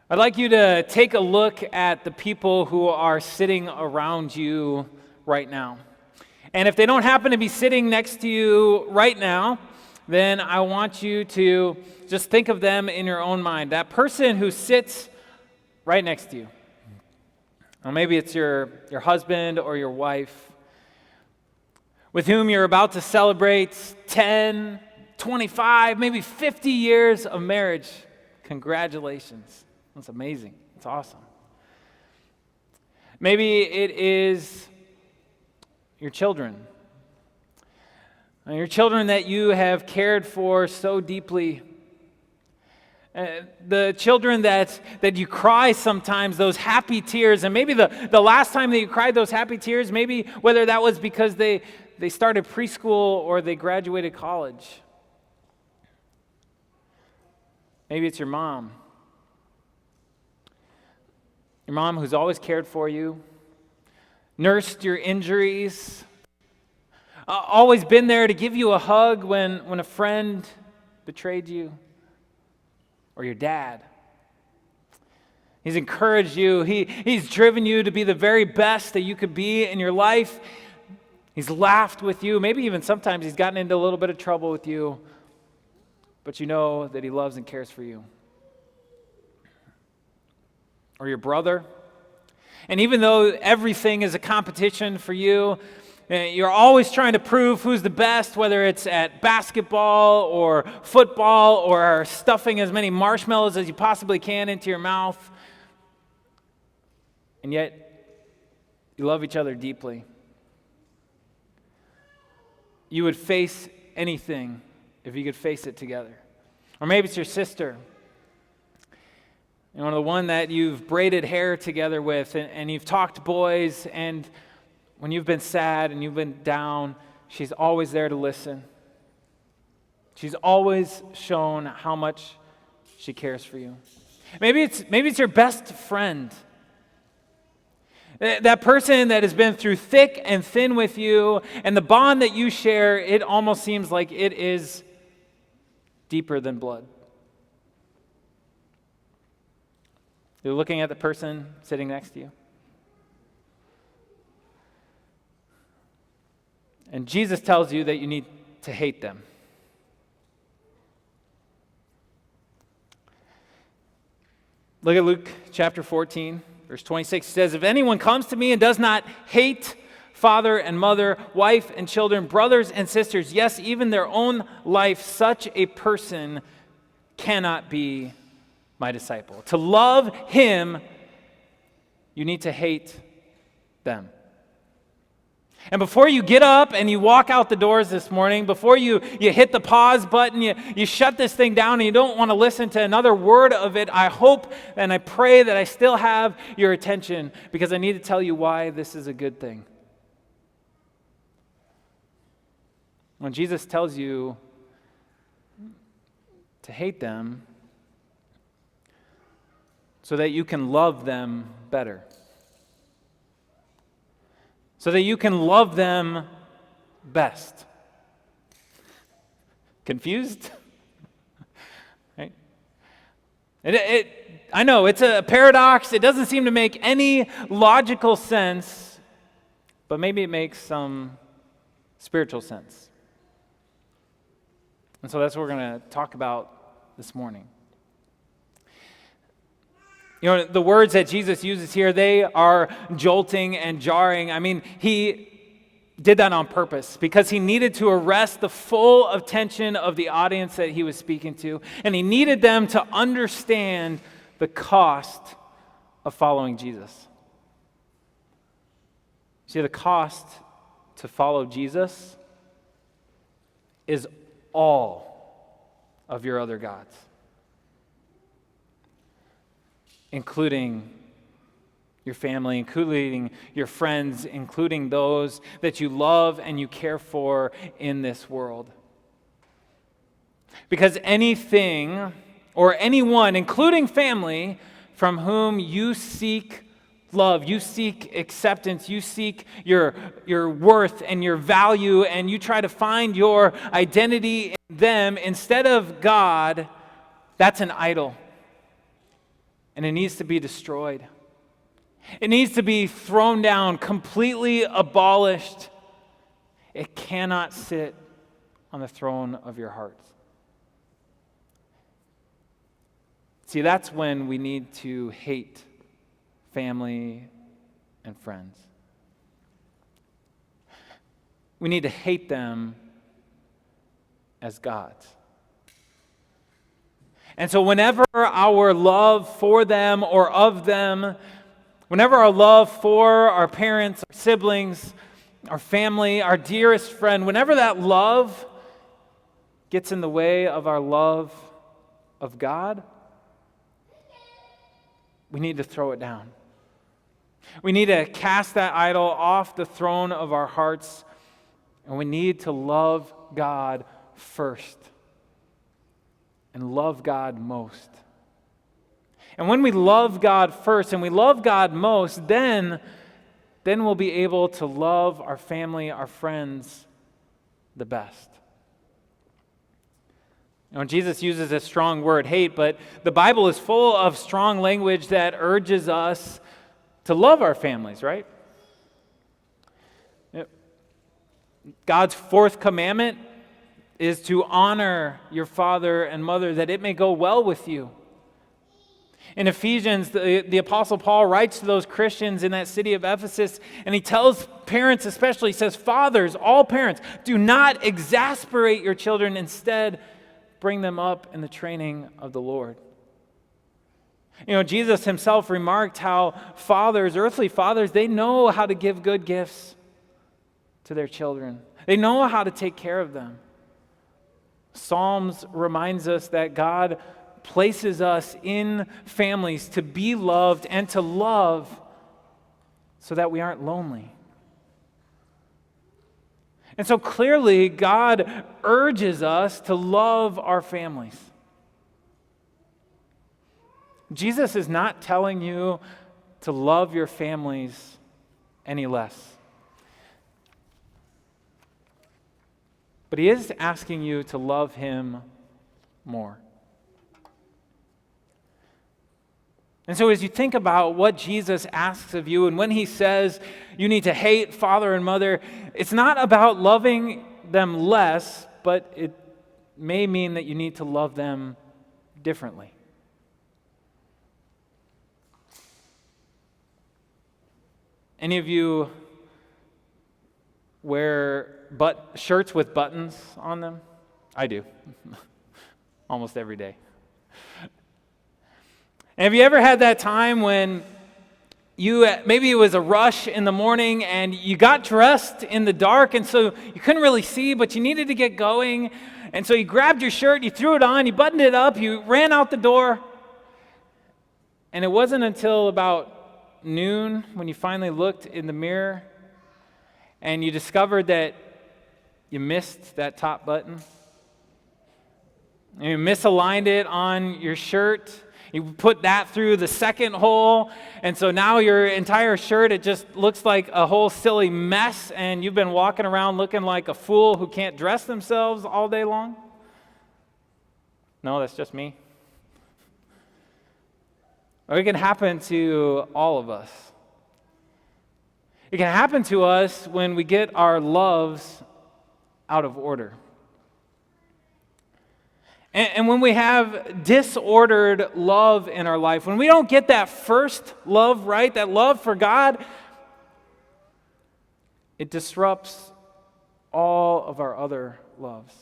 I'd like you to take a look at the people who are sitting around you right now. And if they don't happen to be sitting next to you right now, then I want you to just think of them in your own mind. That person who sits right next to you. Or maybe it's your husband or your wife, with whom you're about to celebrate 10, 25, maybe 50 years of marriage. Congratulations. That's amazing. It's awesome. Maybe it is your children. Your children that you have cared for so deeply. The children that you cry sometimes, those happy tears. And maybe the last time that you cried those happy tears, maybe whether that was because they started preschool or they graduated college. Maybe it's your mom. Your mom who's always cared for you, nursed your injuries, always been there to give you a hug when a friend betrayed you. Or your dad. He's encouraged you. He's driven you to be the very best that you could be in your life. He's laughed with you. Maybe even sometimes he's gotten into a little bit of trouble with you. But you know that he loves and cares for you. Or your brother. And even though everything is a competition for you, you're always trying to prove who's the best, whether it's at basketball or football or stuffing as many marshmallows as you possibly can into your mouth. And yet, you love each other deeply. You would face anything if you could face it together. Or maybe it's your sister. You know, the one that you've braided hair together with and you've talked boys, and when you've been sad and you've been down, she's always there to listen. She's always shown how much she cares for you. Maybe it's your best friend. That person that has been through thick and thin with you, and the bond that you share, it almost seems like it is deeper than blood. You're looking at the person sitting next to you. And Jesus tells you that you need to hate them. Look at Luke chapter 14, verse 26. It says, "If anyone comes to me and does not hate father and mother, wife and children, brothers and sisters, yes, even their own life, such a person cannot be my disciple." To love him, you need to hate them. And before you get up and you walk out the doors this morning, before you hit the pause button, you shut this thing down and you don't want to listen to another word of it, I hope and I pray that I still have your attention, because I need to tell you why this is a good thing. When Jesus tells you to hate them so that you can love them better, so that you can love them best. Confused? Right? I know, it's a paradox. It doesn't seem to make any logical sense, but maybe it makes some spiritual sense. And so that's what we're going to talk about this morning. You know, the words that Jesus uses here, they are jolting and jarring. I mean, he did that on purpose because he needed to arrest the full attention of the audience that he was speaking to, and he needed them to understand the cost of following Jesus. See, the cost to follow Jesus is all of your other gods, including your family, including your friends, including those that you love and you care for in this world. Because anything or anyone, including family, from whom you seek love, you seek acceptance, you seek your worth and your value, and you try to find your identity in them instead of God, that's an idol. and it needs to be destroyed. It needs to be thrown down, completely abolished. It cannot sit on the throne of your hearts. See, that's when we need to hate family and friends. We need to hate them as gods. And so whenever our love for them or of them, whenever our love for our parents, our siblings, our family, our dearest friend, whenever that love gets in the way of our love of God, we need to throw it down. We need to cast that idol off the throne of our hearts, and we need to love God first and love God most. And when we love God first and we love God most, then we'll be able to love our family, our friends the best. You know, Jesus uses a strong word, hate, but the Bible is full of strong language that urges us to love our families, right? God's fourth commandment is to honor your father and mother, that it may go well with you. In Ephesians, the Apostle Paul writes to those Christians in that city of Ephesus, and he tells parents especially, he says, fathers, all parents, do not exasperate your children. Instead, bring them up in the training of the Lord. You know, Jesus himself remarked how fathers, earthly fathers, they know how to give good gifts to their children. They know how to take care of them. Psalms reminds us that God places us in families to be loved and to love so that we aren't lonely. And so clearly, God urges us to love our families. Jesus is not telling you to love your families any less. But he is asking you to love him more. And so as you think about what Jesus asks of you, and when he says you need to hate father and mother, it's not about loving them less, but it may mean that you need to love them differently. Any of you wear shirts with buttons on them? I do. Almost every day. And have you ever had that time when maybe it was a rush in the morning and you got dressed in the dark and so you couldn't really see, but you needed to get going, and so you grabbed your shirt, you threw it on, you buttoned it up, you ran out the door, and it wasn't until about noon when you finally looked in the mirror and you discovered that you missed that top button. And you misaligned it on your shirt. You put that through the second hole, and so now your entire shirt, it just looks like a whole silly mess, and you've been walking around looking like a fool who can't dress themselves all day long? No, that's just me. Or it can happen to all of us. It can happen to us when we get our loves out of order. And when we have disordered love in our life, when we don't get that first love right, that love for God, it disrupts all of our other loves.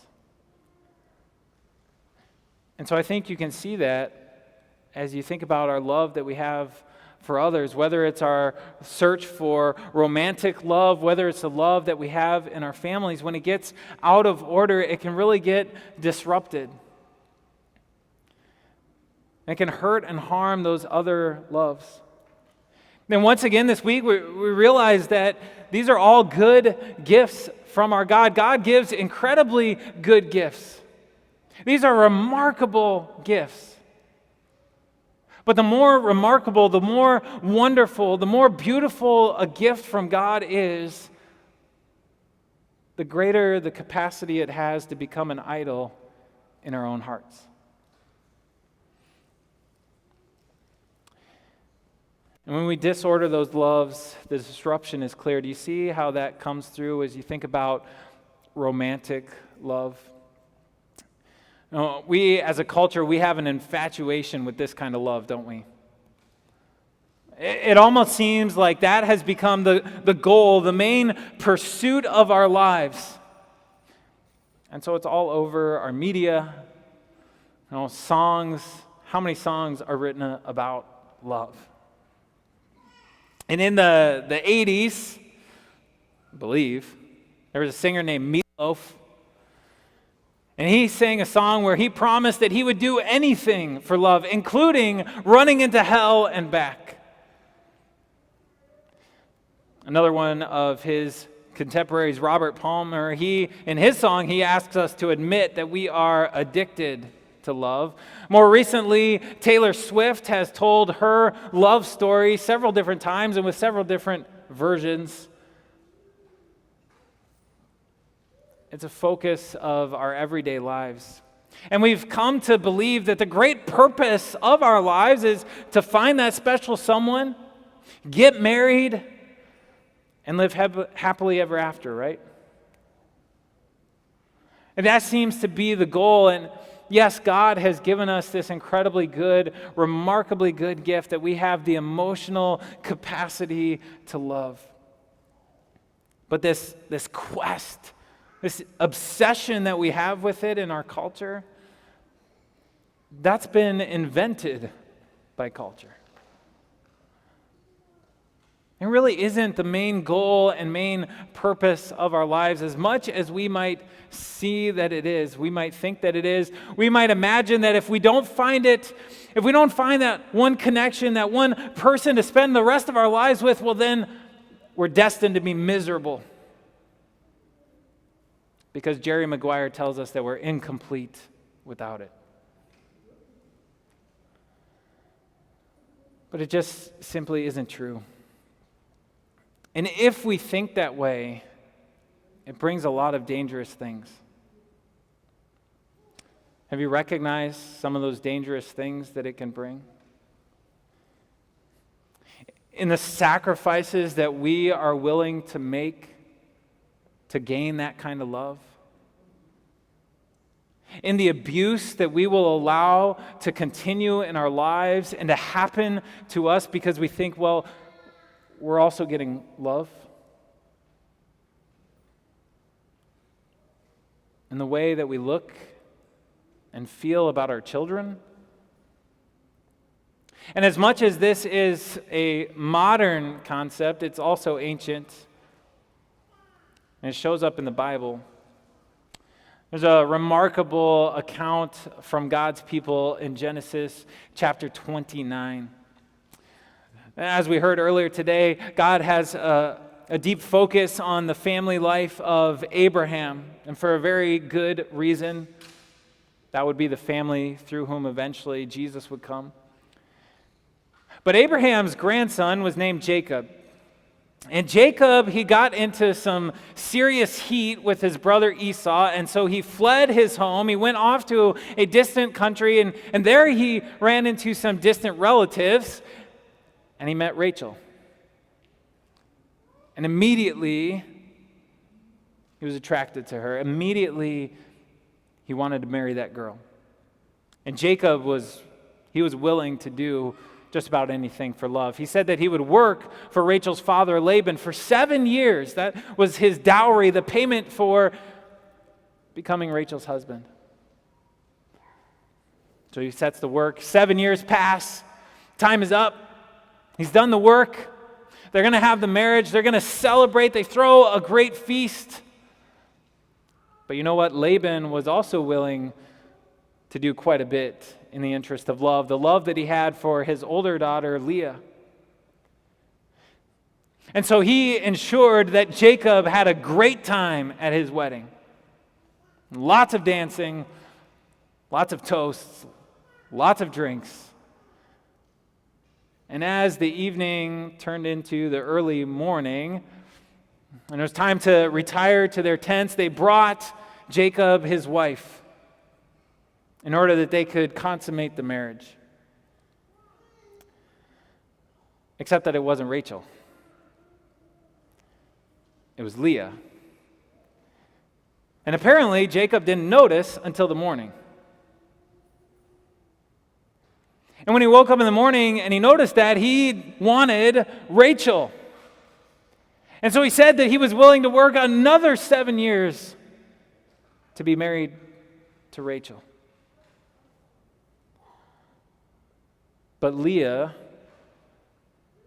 And so I think you can see that as you think about our love that we have for others, whether it's our search for romantic love, whether it's the love that we have in our families. When it gets out of order, it can really get disrupted. It can hurt and harm those other loves. Then once again this week, we realize that these are all good gifts from our God. God gives incredibly good gifts. These are remarkable gifts. But the more remarkable, the more wonderful, the more beautiful a gift from God is, the greater the capacity it has to become an idol in our own hearts. And when we disorder those loves, the disruption is clear. Do you see how that comes through as you think about romantic love? We, as a culture, we have an infatuation with this kind of love, don't we? It almost seems like that has become the goal, the main pursuit of our lives. And so it's all over our media, songs. How many songs are written about love? And in the 80s, I believe, there was a singer named Meatloaf. And he sang a song where he promised that he would do anything for love, including running into hell and back. Another one of his contemporaries, Robert Palmer, in his song, he asks us to admit that we are addicted to love. More recently, Taylor Swift has told her love story several different times and with several different versions. It's a focus of our everyday lives. And we've come to believe that the great purpose of our lives is to find that special someone, get married, and live happily ever after, right? And that seems to be the goal. And yes, God has given us this incredibly good, remarkably good gift that we have the emotional capacity to love. But this quest, this obsession that we have with it in our culture, that's been invented by culture. It really isn't the main goal and main purpose of our lives as much as we might see that it is. We might think that it is. We might imagine that if we don't find it, if we don't find that one connection, that one person to spend the rest of our lives with, well, then we're destined to be miserable. Because Jerry Maguire tells us that we're incomplete without it. But it just simply isn't true. And if we think that way, it brings a lot of dangerous things. Have you recognized some of those dangerous things that it can bring? In the sacrifices that we are willing to make to gain that kind of love? In the abuse that we will allow to continue in our lives and to happen to us because we think, well, we're also getting love? In the way that we look and feel about our children? And as much as this is a modern concept, it's also ancient. And it shows up in the Bible. There's a remarkable account from God's people in Genesis chapter 29. As we heard earlier today, God has a deep focus on the family life of Abraham, and for a very good reason. That would be the family through whom eventually Jesus would come. But Abraham's grandson was named Jacob. And Jacob, he got into some serious heat with his brother Esau, and so he fled his home. He went off to a distant country, and there he ran into some distant relatives, and he met Rachel. And immediately, he was attracted to her. Immediately, he wanted to marry that girl. And Jacob was willing to do just about anything for love. He said that he would work for Rachel's father, Laban, for 7 years. That was his dowry, the payment for becoming Rachel's husband. So he sets to work. 7 years pass. Time is up. He's done the work. They're going to have the marriage. They're going to celebrate. They throw a great feast. But you know what? Laban was also willing to do quite a bit in the interest of love, the love that he had for his older daughter, Leah. And so he ensured that Jacob had a great time at his wedding. Lots of dancing, lots of toasts, lots of drinks. And as the evening turned into the early morning, and it was time to retire to their tents, they brought Jacob his wife in order that they could consummate the marriage. Except that it wasn't Rachel. It was Leah. And apparently, Jacob didn't notice until the morning. And when he woke up in the morning and he noticed that, he wanted Rachel. And so he said that he was willing to work another 7 years to be married to Rachel. But Leah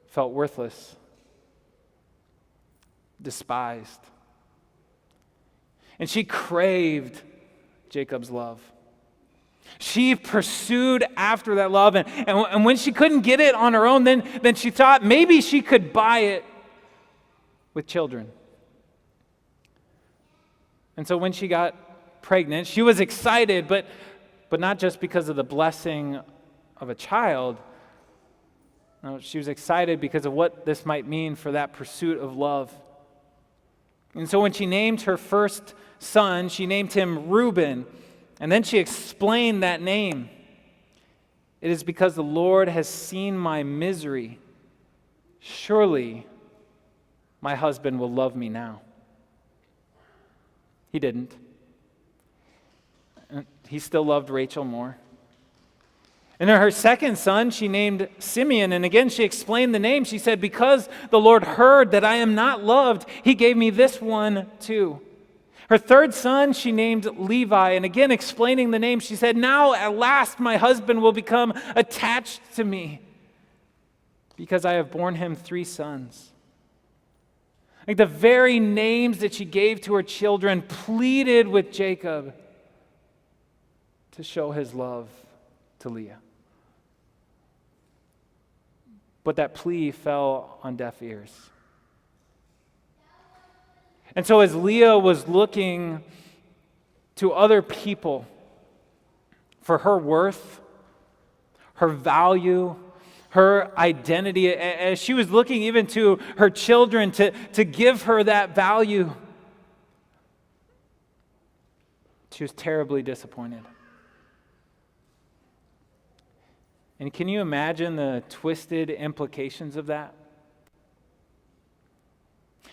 felt worthless, despised. And she craved Jacob's love. She pursued after that love. And when she couldn't get it on her own, then she thought maybe she could buy it with children. And so when she got pregnant, she was excited, but not just because of the blessing of a child. No, she was excited because of what this might mean for that pursuit of love. And so when she named her first son, she named him Reuben. And then she explained that name. It is because the Lord has seen my misery. Surely my husband will love me now. He didn't. He still loved Rachel more. And her second son, she named Simeon. And again, she explained the name. She said, because the Lord heard that I am not loved, he gave me this one too. Her third son, she named Levi. And again, explaining the name, she said, now at last my husband will become attached to me because I have borne him 3 sons. Like the very names that she gave to her children pleaded with Jacob to show his love to Leah. But that plea fell on deaf ears. And so as Leah was looking to other people for her worth, her value, her identity, as she was looking even to her children to give her that value, she was terribly disappointed. And can you imagine the twisted implications of that?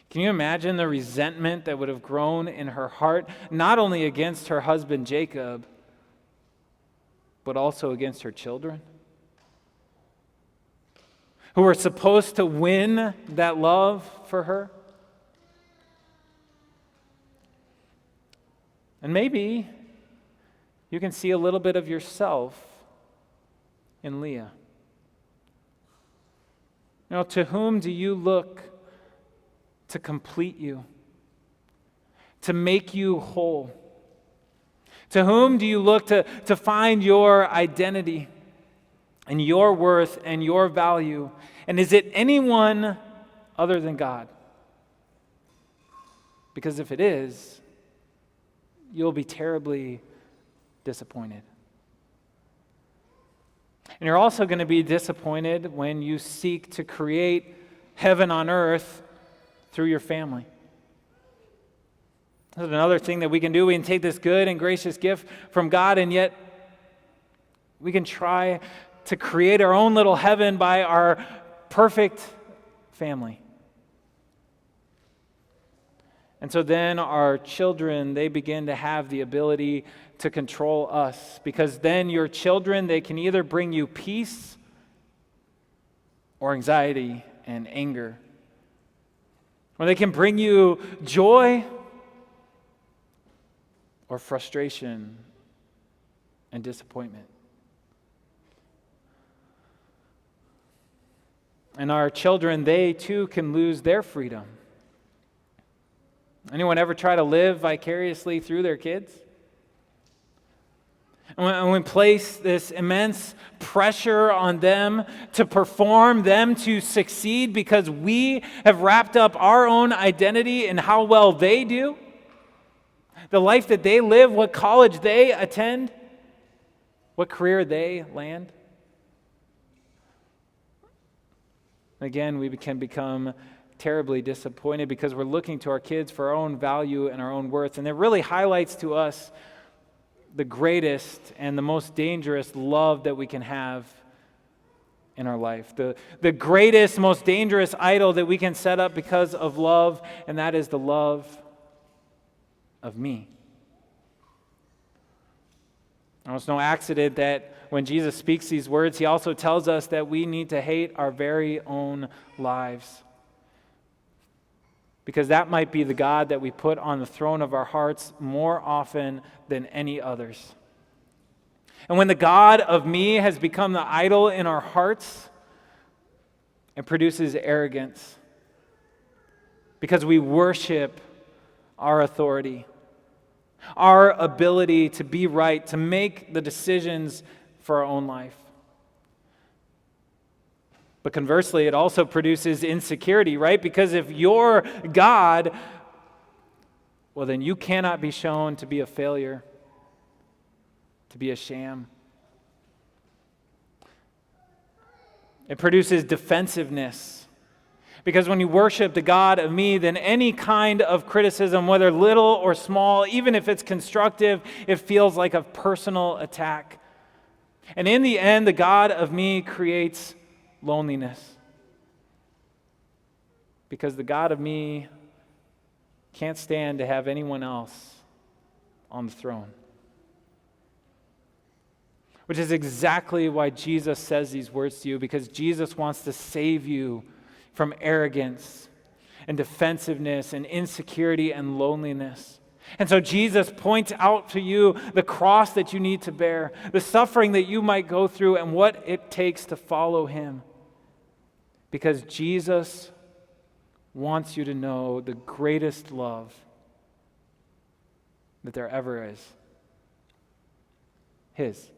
Can you imagine the resentment that would have grown in her heart, not only against her husband Jacob, but also against her children, who were supposed to win that love for her? And maybe you can see a little bit of yourself in Leah. Now, to whom do you look to complete you, to make you whole? To whom do you look to find your identity and your worth and your value? And is it anyone other than God? Because if it is, you'll be terribly disappointed. And you're also going to be disappointed when you seek to create heaven on earth through your family. That's another thing that we can do. We can take this good and gracious gift from God, and yet we can try to create our own little heaven by our perfect family. And so then our children, they begin to have the ability to control us, because then your children, they can either bring you peace or anxiety and anger, or they can bring you joy or frustration and disappointment. And our children, they too can lose their freedom. Anyone ever try to live vicariously through their kids? And we place this immense pressure on them to perform, them to succeed, because we have wrapped up our own identity in how well they do, the life that they live, what college they attend, what career they land. Again, we can become terribly disappointed because we're looking to our kids for our own value and our own worth. And it really highlights to us the greatest and the most dangerous love that we can have, in our life. The greatest, most dangerous idol that we can set up because of love, and that is the love of me. Now, it's no accident that when Jesus speaks these words, he also tells us that we need to hate our very own lives. Because that might be the God that we put on the throne of our hearts more often than any others. And when the God of me has become the idol in our hearts, it produces arrogance. Because we worship our authority, our ability to be right, to make the decisions for our own life. But conversely, it also produces insecurity, right? Because if you're God, well, then you cannot be shown to be a failure, to be a sham. It produces defensiveness. Because when you worship the God of me, then any kind of criticism, whether little or small, even if it's constructive, it feels like a personal attack. And in the end, the God of me creates loneliness. Because the God of me can't stand to have anyone else on the throne. Which is exactly why Jesus says these words to you, because Jesus wants to save you from arrogance and defensiveness and insecurity and loneliness. And so Jesus points out to you the cross that you need to bear, the suffering that you might go through, and what it takes to follow him. Because Jesus wants you to know the greatest love that there ever is. His.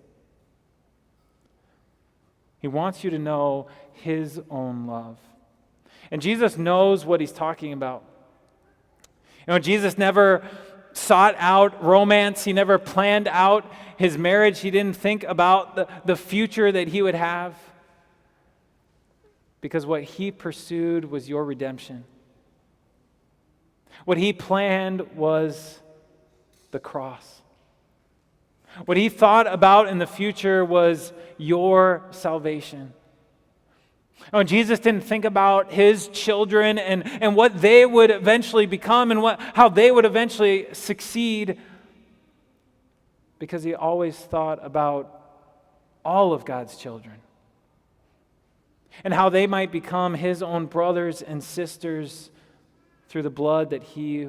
He wants you to know his own love. And Jesus knows what he's talking about. You know, Jesus never sought out romance. He never planned out his marriage. He didn't think about the future that he would have. Because what he pursued was your redemption. What he planned was the cross. What he thought about in the future was your salvation. Oh, Jesus didn't think about his children and what they would eventually become and how they would eventually succeed, because he always thought about all of God's children and how they might become his own brothers and sisters through the blood that he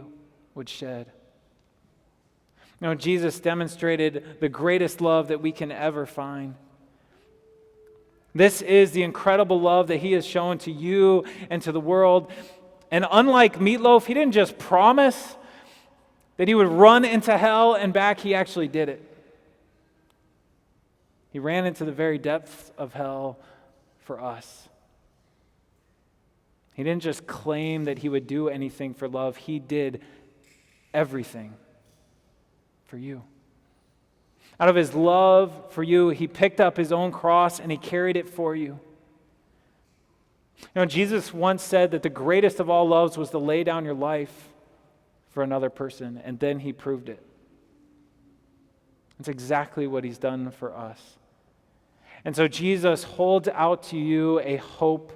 would shed. You know, Jesus demonstrated the greatest love that we can ever find. This is the incredible love that he has shown to you and to the world. And unlike Meatloaf, he didn't just promise that he would run into hell and back, he actually did it. He ran into the very depths of hell for us. He didn't just claim that he would do anything for love, he did everything for you. Out of his love for you, he picked up his own cross and he carried it for you. You know, Jesus once said that the greatest of all loves was to lay down your life for another person, and then he proved it. That's exactly what he's done for us. And so Jesus holds out to you a hope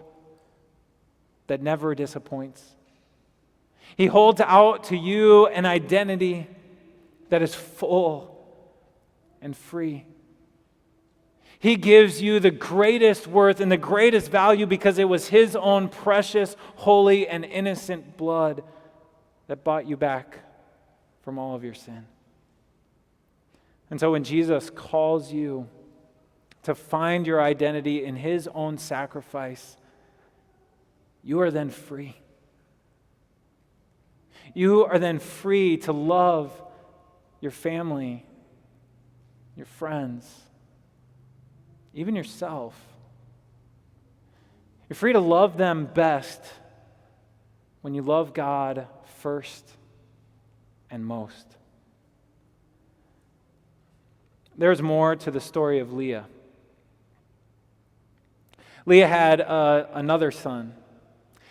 that never disappoints. He holds out to you an identity that is full and free. He gives you the greatest worth and the greatest value because it was his own precious, holy, and innocent blood that bought you back from all of your sin. And so when Jesus calls you to find your identity in his own sacrifice, you are then free. You are then free to love your family, your friends, even yourself. You're free to love them best when you love God first and most. There's more to the story of Leah. Leah had another son.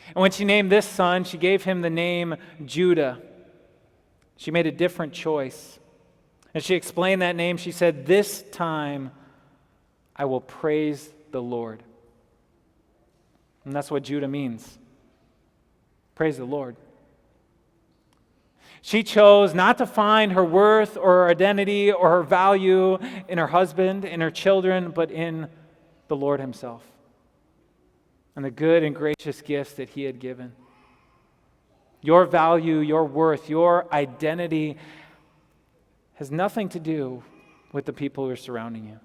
And when she named this son, she gave him the name Judah. She made a different choice. And she explained that name. She said, "This time I will praise the Lord." And that's what Judah means. Praise the Lord. She chose not to find her worth or her identity or her value in her husband, in her children, but in the Lord himself and the good and gracious gifts that he had given. Your value, your worth, your identity has nothing to do with the people who are surrounding you.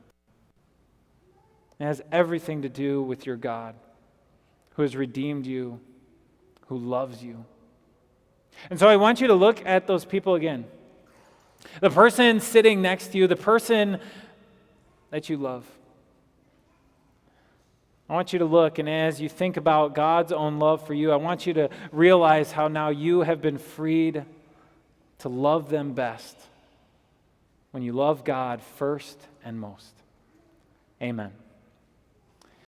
It has everything to do with your God, who has redeemed you, who loves you. And so I want you to look at those people again. The person sitting next to you, the person that you love. I want you to look, and as you think about God's own love for you, I want you to realize how now you have been freed to love them best when you love God first and most. Amen.